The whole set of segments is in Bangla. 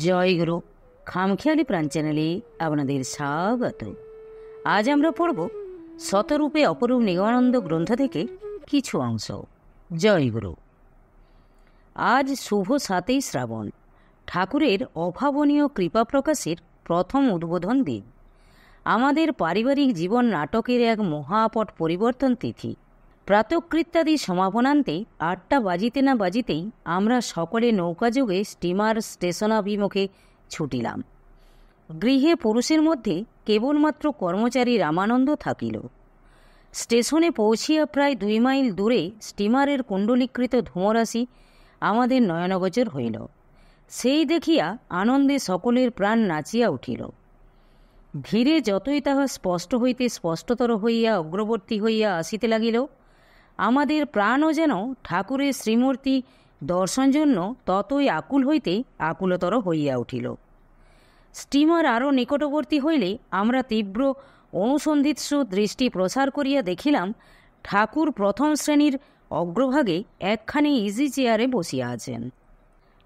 জয়গুরু খামখেয়ালি প্রাণ চ্যানেলে আপনাদের স্বাগত। আজ আমরা পড়ব শতরূপে অপরূপ নিগমানন্দ গ্রন্থ থেকে কিছু অংশ। জয়গুরু। আজ শুভ 7ই শ্রাবণ, ঠাকুরের অভাবনীয় কৃপা প্রকাশের প্রথম উদ্বোধন দিন। আমাদের পারিবারিক জীবন নাটকের এক মহাপট পরিবর্তন তিথি। প্রাতকৃত্যাদি সমাপনান্তে 8টা বাজিতে না বাজিতেই আমরা সকলে নৌকাযোগে স্টিমার স্টেশনাভিমুখে ছুটিলাম। গৃহে পুরুষের মধ্যে কেবলমাত্র কর্মচারী রামানন্দ থাকিল। স্টেশনে পৌঁছিয়া প্রায় 2 মাইল দূরে স্টিমারের কুণ্ডলীকৃত ধূমরাশি আমাদের নয়নগোচর হইল। সেই দেখিয়া আনন্দে সকলের প্রাণ নাচিয়া উঠিল। ধীরে যতই তাহা স্পষ্ট হইতে স্পষ্টতর হইয়া অগ্রবর্তী হইয়া আসিতে লাগিল, আমাদের প্রাণও যেন ঠাকুরের শ্রীমূর্তি দর্শন জন্য ততই আকুল হইতে আকুলতর হইয়া উঠিল। স্টিমার আরও নিকটবর্তী হইলে আমরা তীব্র অনুসন্ধিৎসু দৃষ্টি প্রসার করিয়া দেখিলাম, ঠাকুর প্রথম শ্রেণীর অগ্রভাগে একখানি ইজি চেয়ারে বসিয়া আছেন,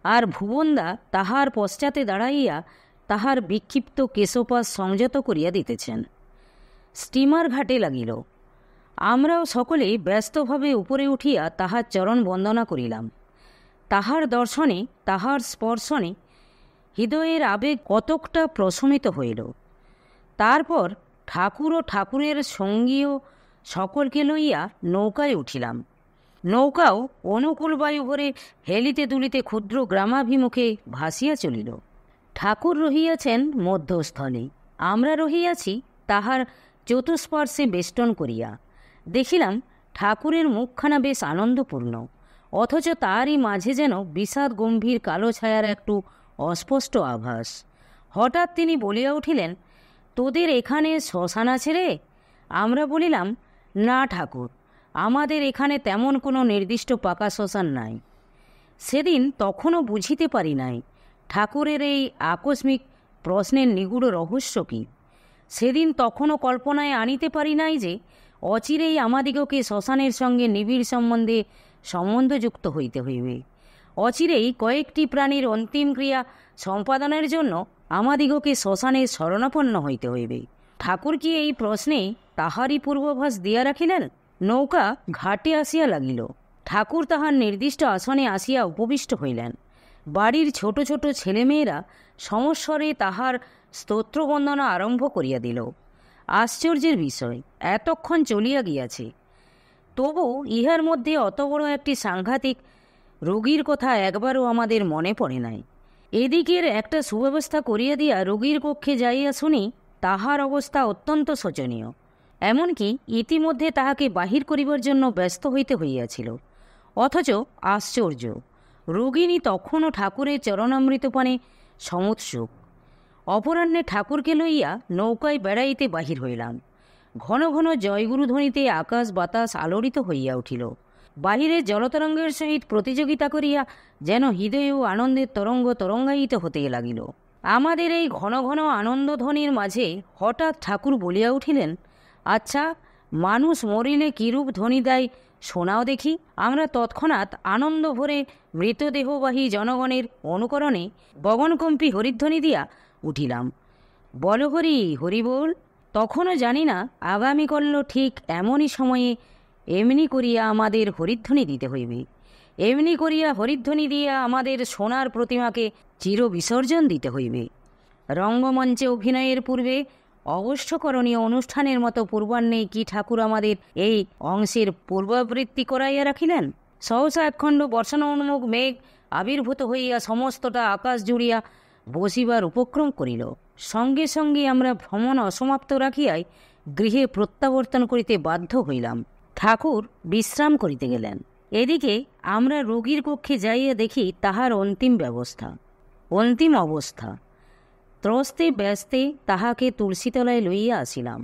আর ভুবনদা তাহার পশ্চাতে দাঁড়াইয়া তাহার বিক্ষিপ্ত কেশপাশ সংযত করিয়া দিতেছেন। স্টিমার ঘাটে লাগিল। আমরাও সকলে ব্যস্তভাবে উপরে উঠিয়া তাহার চরণ বন্দনা করিলাম। তাহার দর্শনে, তাহার স্পর্শনে হৃদয়ের আবেগ কতকটা প্রশমিত হইল। তারপর ঠাকুর ও ঠাকুরের সঙ্গীয় সকলকে লইয়া নৌকায় উঠিলাম। নৌকাও অনুকূল বায়ু ভরে হেলিতে দুলিতে ক্ষুদ্র গ্রামাভিমুখে ভাসিয়া চলিল। ঠাকুর রহিয়াছেন মধ্যস্থলে, আমরা রহিয়াছি তাহার চতুষ্পার্শ্বে বেষ্টন করিয়া। দেখিলাম ঠাকুরের মুখখানা বেশ আনন্দপূর্ণ, অথচ তারই মাঝে যেন বিষাদ গম্ভীর কালো ছায়ার একটু অস্পষ্ট আভাস। হঠাৎ তিনি বলিয়া উঠিলেন, তোদের এখানে শ্মশান আছে রে? আমরা বলিলাম, না ঠাকুর, আমাদের এখানে তেমন কোনো নির্দিষ্ট পাকা শ্মশান নাই। সেদিন তখনও বুঝিতে পারি নাই ঠাকুরের এই আকস্মিক প্রশ্নের নিগূঢ় রহস্য কী। সেদিন তখনও কল্পনায় আনিতে পারি নাই যে অচিরেই আমাদিগকে শ্মশানের সঙ্গে নিবিড় সম্বন্ধযুক্ত হইতে হইবে। অচিরেই কয়েকটি প্রাণীর অন্তিম ক্রিয়া সম্পাদনের জন্য আমাদিগকে শ্মশানের শরণাপন্ন হইতে হইবে। ঠাকুর কি এই প্রশ্নে তাহারই পূর্বাভাস দিয়া রাখিলেন? নৌকা ঘাটে আসিয়া লাগিল। ঠাকুর তাহার নির্দিষ্ট আসনে আসিয়া উপবিষ্ট হইলেন। বাড়ির ছোট ছোট ছেলেমেয়েরা সমস্বরে তাহার স্তোত্রবন্দনা আরম্ভ করিয়া দিল। আশ্চর্যের বিষয়, এতক্ষণ চলিয়া গিয়াছে, তবু ইহার মধ্যে অত বড় একটি সাংঘাতিক রোগীর কথা একবারও আমাদের মনে পড়ে নাই। এদিকের একটা সুব্যবস্থা করিয়া দিয়া রোগীর কক্ষে যাইয়া শুনি তাহার অবস্থা অত্যন্ত শোচনীয়। এমনকি ইতিমধ্যে তাহাকে বাহির করিবার জন্য ব্যস্ত হইতে হইয়াছিল। অথচ আশ্চর্য, রোগিণী তখনও ঠাকুরের চরণামৃতপানে সমুৎসুক। অপরাহ্নে ঠাকুরকে লইয়া নৌকায় বেড়াইতে বাহির হইলাম। ঘন ঘন জয়গুরু ধ্বনিতে আকাশ বাতাস আলোড়িত হইয়া উঠিল। বাহিরে জলতরঙ্গের সহিত প্রতিযোগিতা করিয়া যেন হৃদয় ও আনন্দের তরঙ্গ তরঙ্গায়িত হতে লাগিল। আমাদের এই ঘন ঘন আনন্দধ্বনির মাঝে হঠাৎ ঠাকুর বলিয়া উঠিলেন, আচ্ছা, মানুষ মরিলে কিরূপ ধ্বনি দেয় শোনাও দেখি। আমরা তৎক্ষণাৎ আনন্দ ভরে মৃতদেহবাহী জনগণের অনুকরণে গগনকম্পী হরিধ্বনি দিয়া উঠিলাম, বল হরি, হরি বল। তখনও জানি না আগামীকাল ঠিক এমনই সময়ে এমনি করিয়া আমাদের হরিধ্বনি দিতে হইবে। এমনি করিয়া হরিধ্বনি দিয়া আমাদের সোনার প্রতিমাকে চির বিসর্জন দিতে হইবে। রঙ্গমঞ্চে অভিনয়ের পূর্বে অবশ্যকরণীয় অনুষ্ঠানের মতো পূর্বাহ্নে কি ঠাকুর আমাদের এই অংশের পূর্বাবৃত্তি করাইয়া রাখিলেন? সহসা একখণ্ড বর্ষণোন্মুখ মেঘ আবির্ভূত হইয়া সমস্তটা আকাশ জুড়িয়া বসিবার উপক্রম করিল। সঙ্গে সঙ্গে আমরা ভ্রমণ অসমাপ্ত রাখিয়াই গৃহে প্রত্যাবর্তন করিতে বাধ্য হইলাম। ঠাকুর বিশ্রাম করিতে গেলেন। এদিকে আমরা রোগীর কক্ষে যাইয়া দেখি তাহার অন্তিম অবস্থা। ত্রস্তে ব্যস্তে তাহাকে তুলসীতলায় লইয়া আসিলাম।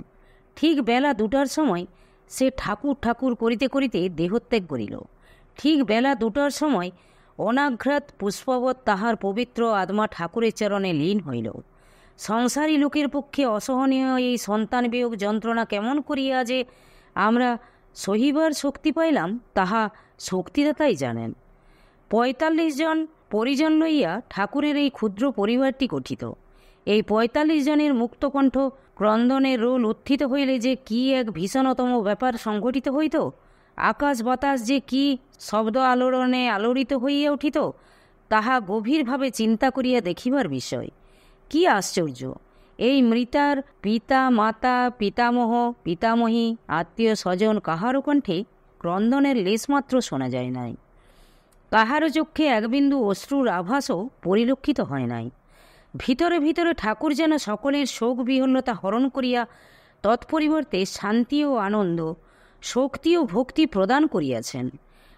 ঠিক বেলা 2টার সময় সে ঠাকুর ঠাকুর করিতে করিতে দেহত্যাগ করিল। ঠিক বেলা 2টার সময় অনাঘ্রাত পুষ্পবৎ তাহার পবিত্র আত্মা ঠাকুরের চরণে লীন হইল। সংসারী লোকের পক্ষে অসহনীয় এই সন্তান বিয়োগ যন্ত্রণা কেমন করিয়া যে আমরা সহিবার শক্তি পাইলাম, তাহা শক্তিদাতাই জানেন। ৪৫ জন পরিজন লইয়া ঠাকুরের এই ক্ষুদ্র পরিবারটি গঠিত। এই ৪৫ জনের মুক্তকণ্ঠ ক্রন্দনের রোল উত্থিত হইলে যে কি এক ভীষণতম ব্যাপার সংঘটিত হইত, আকাশ বাতাস যে কি শব্দ আলোড়নে আলোড়িত হইয়া উঠিত, তাহা গভীরভাবে চিন্তা করিয়া দেখিবার বিষয়। কি আশ্চর্য! এই মৃতার পিতা মাতা পিতামহ পিতামহী আত্মীয় স্বজন কাহারও কণ্ঠে ক্রন্দনের লেশমাত্র শোনা যায় নাই। কাহারও চক্ষে একবিন্দু অশ্রুর আভাসও পরিলক্ষিত হয় নাই। ভিতরে ভিতরে ঠাকুর যেন সকলের শোক বিহ্বলতা হরণ করিয়া তৎপরিবর্তে শান্তি ও আনন্দ, শক্তি ও ভক্তি প্রদান করিয়াছেন।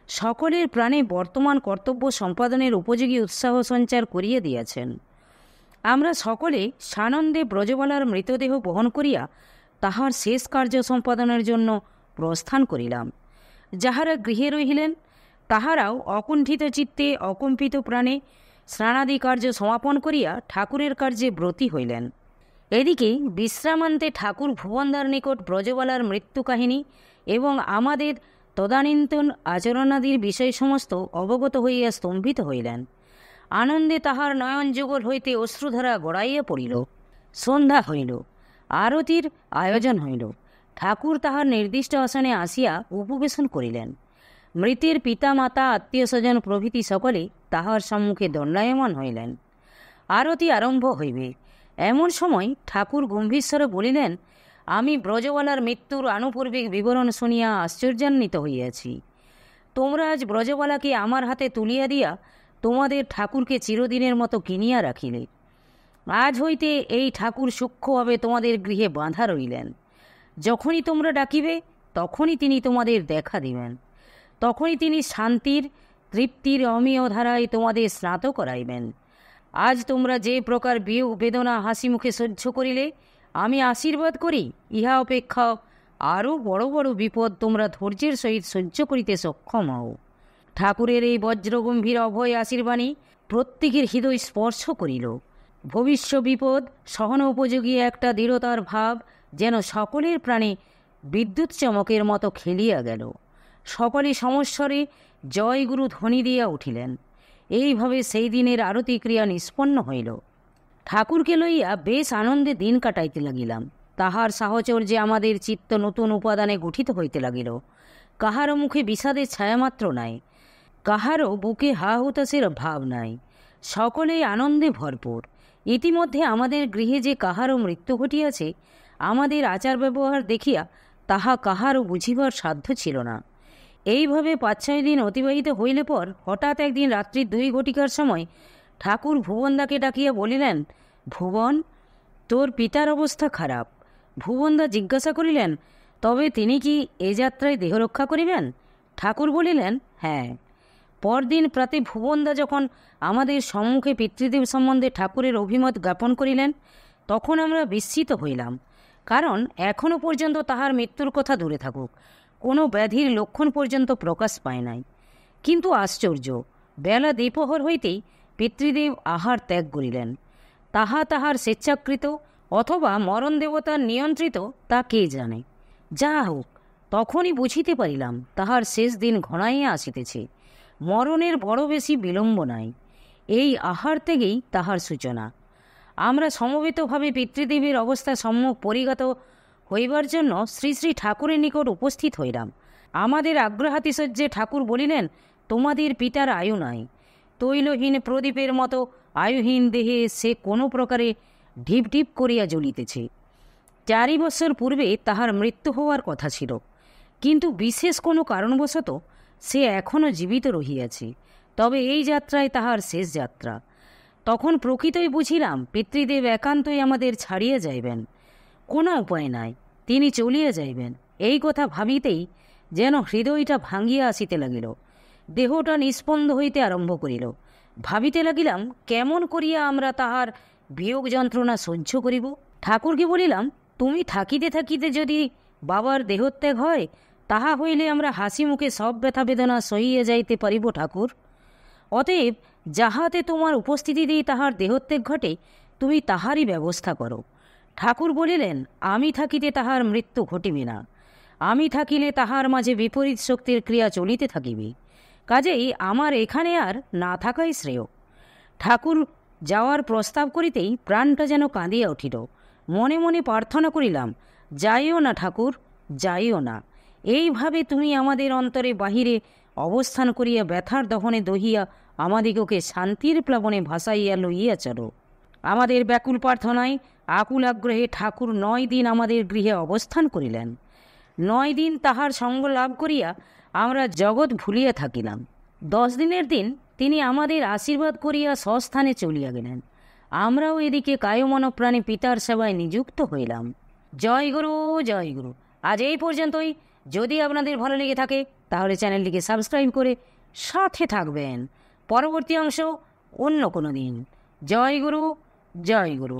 সকলের প্রাণে বর্তমান কর্তব্য সম্পাদনের উপযোগী উৎসাহ সঞ্চার করিয়া দিয়াছেন। আমরা সকলে সানন্দে ব্রজবালার মৃতদেহ বহন করিয়া তাহার শেষ কার্য সম্পাদনের জন্য প্রস্থান করিলাম। যাহারা গৃহে রহিলেন তাহারাও অকুণ্ঠিত চিত্তে অকম্পিত প্রাণে স্নানাদি কার্য সমাপন করিয়া ঠাকুরের কার্যে ব্রতী হইলেন। এদিকে বিশ্রামান্তে ঠাকুর ভুবনদার নিকট ব্রজবালার মৃত্যু কাহিনী এবং আমাদের তদানীন্তন আচরণাদির বিষয় সমস্ত অবগত হইয়া স্তম্ভিত হইলেন। আনন্দে তাহার নয়ন যুগল হইতে অশ্রুধারা গড়াইয়া পড়িল। সন্ধ্যা হইল, আরতির আয়োজন হইল। ঠাকুর তাহার নির্দিষ্ট আসনে আসিয়া উপবেশন করিলেন। মৃতের পিতা মাতা আত্মীয় স্বজন প্রভৃতি সকলে তাহার সম্মুখে দণ্ডায়মান হইলেন। আরতি আরম্ভ হইবে। এমন সময় ঠাকুর গম্ভীরস্বরে বলিলেন, আমি ব্রজবালার মৃত্যুর আনুপূর্বিক বিবরণ শুনিয়া আশ্চর্যান্বিত হইয়াছি। তোমরা আজ ব্রজবালাকে আমার হাতে তুলিয়া দিয়া তোমাদের ঠাকুরকে চিরদিনের মতো কিনিয়া রাখিলে। আজ হইতে এই ঠাকুর সূক্ষ্মভাবে তোমাদের গৃহে বাঁধা রইলেন। যখনই তোমরা ডাকিবে তখনই তিনি তোমাদের দেখা দিবেন। তখনই তিনি শান্তির তৃপ্তির অমীয় ধারায় তোমাদের স্নাত করাইবেন। আজ তোমরা যে প্রকার বিয়োগ বেদনা হাসি মুখে সহ্য করিলে, আমি আশীর্বাদ করি ইহা অপেক্ষা আরও বড় বড় বিপদ তোমরা ধৈর্যের সহিত সহ্য করিতে সক্ষম হও। ঠাকুরের এই বজ্রগম্ভীর অভয় আশীর্বাণী প্রত্যেকের হৃদয় স্পর্শ করিল। ভবিষ্য বিপদ সহন উপযোগী একটা দৃঢ়তার ভাব যেন সকলের প্রাণে বিদ্যুৎ চমকের মতো খেলিয়া গেল। সকলে সমস্বরে জয়গুরু ধ্বনি দিয়া উঠিলেন। এইভাবে সেই দিনের আরতি ক্রিয়া নিষ্পন্ন হইল। ঠাকুরকে লইয়া বেশ আনন্দে দিন কাটাইতে লাগিলাম। তাহার সাহচর্যে আমাদের চিত্ত নতুন উপাদানে গঠিত হইতে লাগিল। কাহারও মুখে বিষাদের ছায়ামাত্র নাই, কাহারও বুকে হা হুতাশের ভাব নাই। সকলেই আনন্দে ভরপুর। ইতিমধ্যে আমাদের গৃহে যে কাহারও মৃত্যু ঘটিয়াছে, আমাদের আচার ব্যবহার দেখিয়া তাহা কাহারও বুঝিবার সাধ্য ছিল না। এইভাবে ৫-৬ দিন অতিবাহিত হইলে পর হঠাৎ একদিন রাত্রি ২ ঘটিকার সময় ঠাকুর ভুবনদাকে ডাকিয়া বলিলেন, ভুবন, তোর পিতার অবস্থা খারাপ। ভুবনদা জিজ্ঞাসা করিলেন, তবে তিনি কি এ যাত্রায় দেহরক্ষা করিবেন? ঠাকুর বলিলেন, হ্যাঁ। পরদিন প্রাতে ভুবনদা যখন আমাদের সম্মুখে পিতৃদেব সম্বন্ধে ঠাকুরের অভিমত জ্ঞাপন করিলেন, তখন আমরা বিস্মিত হইলাম। কারণ এখনও পর্যন্ত তাহার মৃত্যুর কথা দূরে থাকুক, কোনো ব্যাধির লক্ষণ পর্যন্ত প্রকাশ পায় নাই। কিন্তু আশ্চর্য, বেলা দ্বিপ্রহর হইতেই পিতৃদেব আহার ত্যাগ করিলেন। তাহা তাহার স্বেচ্ছাকৃত অথবা মরণ দেবতার নিয়ন্ত্রিত তা কে জানে। যা হোক, তখনই বুঝিতে পারিলাম তাহার শেষ দিন ঘনাইয়া আসিতেছে। মরণের বড় বেশি বিলম্ব নাই। এই আহার ত্যাগেই তাহার সূচনা। আমরা সমবেতভাবে পিতৃদেবের অবস্থা সম্মুখ পরিগত হইবার জন্য শ্রী শ্রী ঠাকুরের নিকট উপস্থিত হইলাম। আমাদের আগ্রহাতিশয্যে ঠাকুর বলিলেন, তোমাদের পিতার আয়ু নাই। তৈলহীন প্রদীপের মতো আয়ুহীন দেহে সে কোনো প্রকারে ঢিপ ঢিপ করিয়া জ্বলিতেছে। ৪ বৎসর পূর্বে তাহার মৃত্যু হওয়ার কথা ছিল, কিন্তু বিশেষ কোনো কারণবশত সে এখনও জীবিত রহিয়াছে। তবে এই যাত্রায় তাহার শেষ যাত্রা। তখন প্রকৃতই বুঝিলাম পিতৃদেব একান্তই আমাদের ছাড়িয়া যাইবেন। কোনো উপায় নাই, তিনি চলিয়া যাইবেন। এই কথা ভাবিতেই যেন হৃদয়টা ভাঙ্গিয়া আসিতে লাগিল, দেহটা নিস্পন্দ হইতে আরম্ভ করিল। ভাবিতে লাগিলাম, কেমন করিয়া আমরা তাহার বিয়োগ যন্ত্রণা সহ্য করিব। ঠাকুরকে বলিলাম, তুমি থাকিতে থাকিতে যদি বাবার দেহত্যাগ হয়, তাহা হইলে আমরা হাসি মুখে সব ব্যথা বেদনা সহিয়া যাইতে পারিব ঠাকুর। অতএব যাহাতে তোমার উপস্থিতিতেই তাহার দেহত্যাগ ঘটে, তুমি তাহারই ব্যবস্থা করো। ঠাকুর বলিলেন, আমি থাকিতে তাহার মৃত্যু ঘটিবে না। আমি থাকিলে তাহার মাঝে বিপরীত শক্তির ক্রিয়া চলিতে থাকিবে। কাজেই আমার এখানে আর না থাকাই শ্রেয়। ঠাকুর যাওয়ার প্রস্তাব করিতেই প্রাণটা যেন কাঁদিয়া উঠিল। মনে মনে প্রার্থনা করিলাম, যাইও না ঠাকুর, যাইও না। এইভাবে তুমি আমাদের অন্তরে বাহিরে অবস্থান করিয়া ব্যথার দহনে দহিয়া আমাদিগকে শান্তির প্লাবনে ভাসাইয়া লইয়া চলো। আমাদের ব্যাকুল প্রার্থনায় আকুল আগ্রহে ঠাকুর 9 দিন আমাদের গৃহে অবস্থান করিলেন। 9 দিন তাহার সঙ্গ লাভ করিয়া আমরা জগৎ ভুলিয়া থাকিলাম। 10 দিনের দিন তিনি আমাদের আশীর্বাদ করিয়া স্বস্থানে চলিয়া গেলেন। আমরাও এদিকে কায়মনপ্রাণে পিতার সেবায় নিযুক্ত হইলাম। জয় গুরু, জয় গুরু। আজ এই পর্যন্তই। যদি আপনাদের ভালো লেগে থাকে তাহলে চ্যানেলটিকে সাবস্ক্রাইব করে সাথে থাকবেন। পরবর্তী অংশ অন্য কোনো দিন। জয় গুরু, জয় গুরু।